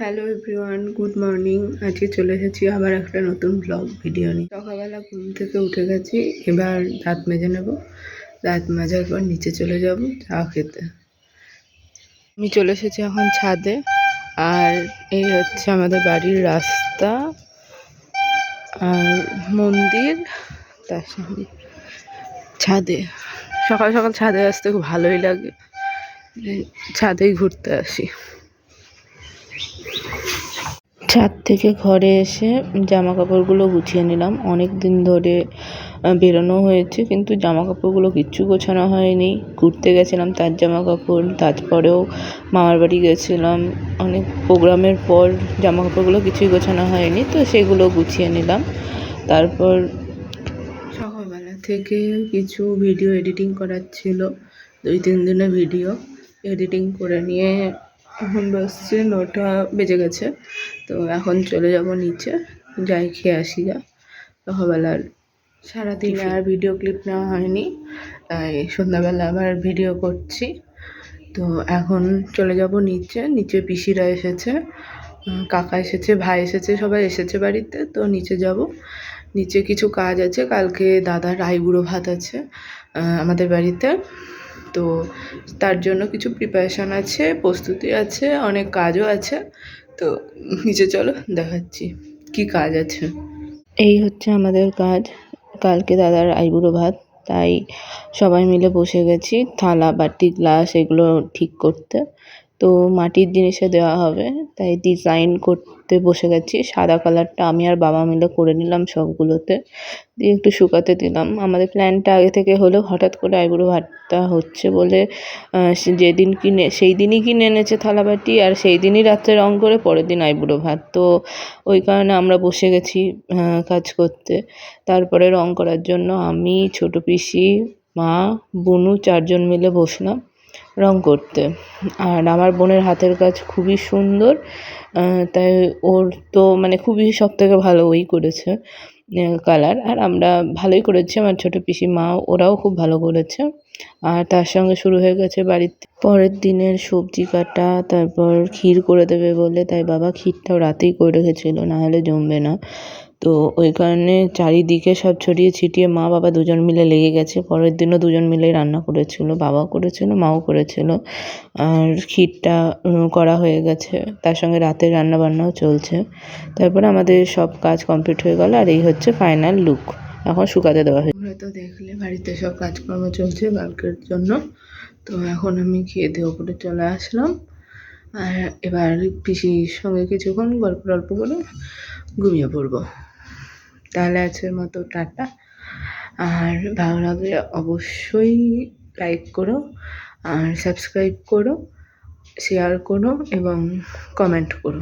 Hello everyone, good morning. আজকে চলে এসেছি আবার একটা নতুন ব্লগ ভিডিও নিয়ে। সকালবেলা ঘুম থেকে উঠে গেছি, এবার দাঁত মেজে নেব। দাঁত মাজার পর নিচে চলে যাব চা খেতে। আমি চলে এসেছি এখন ছাদে, আর এই হচ্ছে আমাদের বাড়ির রাস্তা আর মন্দির, তার সঙ্গে ছাদে। সকাল সকাল ছাদে আসতে খুব ভালোই লাগে, ছাদেই ঘুরতে আসি। ছাদ থেকে ঘরে এসে জামা কাপড়গুলো গুছিয়ে নিলাম। অনেক দিন ধরে বেরোনো হয়েছে, কিন্তু জামা কাপড়গুলো কিচ্ছু গোছানো হয়নি। ঘুরতে গেছিলাম তার জামা কাপড়, তারপরেও মামার বাড়ি গেছিলাম। অনেক প্রোগ্রামের পর জামা কাপড়গুলো কিছুই গোছানো হয়নি, তো সেগুলো গুছিয়ে নিলাম। তারপর সকালবেলা থেকে কিছু ভিডিও এডিটিং করার ছিল, 2-3 দিনের ভিডিও এডিটিং করে নিয়ে এখন বসছে 9টা বেজে গেছে। তো এখন চলে যাব নিচে, যাই খেয়ে আসি গা। সকালবেলার সারাদিনে আর ভিডিও ক্লিপ নেওয়া হয়নি, তাই সন্ধ্যাবেলা আবার ভিডিও করছি। তো এখন চলে যাব নিচে। নিচে পিসিরা এসেছে, কাকা এসেছে, ভাই এসেছে, সবাই এসেছে বাড়িতে। তো নিচে যাব, নিচে কিছু কাজ আছে। কালকে দাদার আইবুড়ো ভাত আছে আমাদের বাড়িতে, তো তার জন্য কিছু প্রিপারেশান আছে, প্রস্তুতি আছে, অনেক কাজও আছে। তো নিচে চলো দেখাচ্ছি কি কাজ আছে। এই হচ্ছে আমাদের কাজ, কালকে দাদার আইবুড়ো ভাত, তাই সবাই মিলে বসে গেছি থালা বাটি গ্লাস এগুলো ঠিক করতে। তো মাটির জিনিসে দেওয়া হবে, তাই ডিজাইন করতে বসে গেছি। সাদা কালারটা আমি আর বাবা মিলে করে নিলাম সবগুলোতে, দিয়ে একটু শুকাতে দিলাম। আমাদের প্ল্যানটা আগে থেকে হলেও হঠাৎ করে আইবুড়ো ভাতটা হচ্ছে বলে যেদিন কিনে সেই দিনই কিনে এনেছে থালাবাটি, আর সেই দিনই রাত্রে রং করে পরের দিন আইবুড়ো ভাত। তো ওই কারণে আমরা বসে গেছি কাজ করতে। তারপরে রং করার জন্য আমি, ছোট পিসি, মা, বুনু 4 জন মিলে বসলাম রং করতে। আর আমার বোনের হাতের কাজ খুবই সুন্দর, তাই ওর তো মানে খুবই সবথেকে ভালো ওই করেছে কালার। আর আমরা ভালোই করেছি, আমার ছোটো পিসি, মা, ওরাও খুব ভালো করেছে। আর তার সঙ্গে শুরু হয়ে গেছে বাড়িতে পরের দিনের সবজি কাটা, তারপর ক্ষীর করে দেবে বলে, তাই বাবা ক্ষীরটাও রাতেই করে রেখেছিলো, নাহলে জমবে না। তো ওই কারণে চারিদিকে সব ছড়িয়ে ছিটিয়ে মা বাবা দুজন মিলে লেগে গেছে। পরের দিনও দুজন মিলেই রান্না করেছিল, বাবাও করেছিল, মাও করেছিল। আর ক্ষীরটা করা হয়ে গেছে, তার সঙ্গে রাতের রান্না বান্নাও চলছে। তারপরে আমাদের সব কাজ কমপ্লিট হয়ে গেল, আর এই হচ্ছে ফাইনাল লুক। এখন শুকাতে দেওয়া হয়েছে। তোমরা তো দেখলে বাড়িতে সব কাজকর্ম চলছে কালকের জন্য। তো এখন আমি খেয়ে দিয়ে ওপরে চলে আসলাম, আর এবার পিসির সঙ্গে কিছুক্ষণ গল্প টল্প করে ঘুমিয়ে পড়বো। তাহলে আজকের মতো টাটা। আর ভালো লাগলে অবশ্যই লাইক করো, আর সাবস্ক্রাইব করো, শেয়ার করো এবং কমেন্ট করো।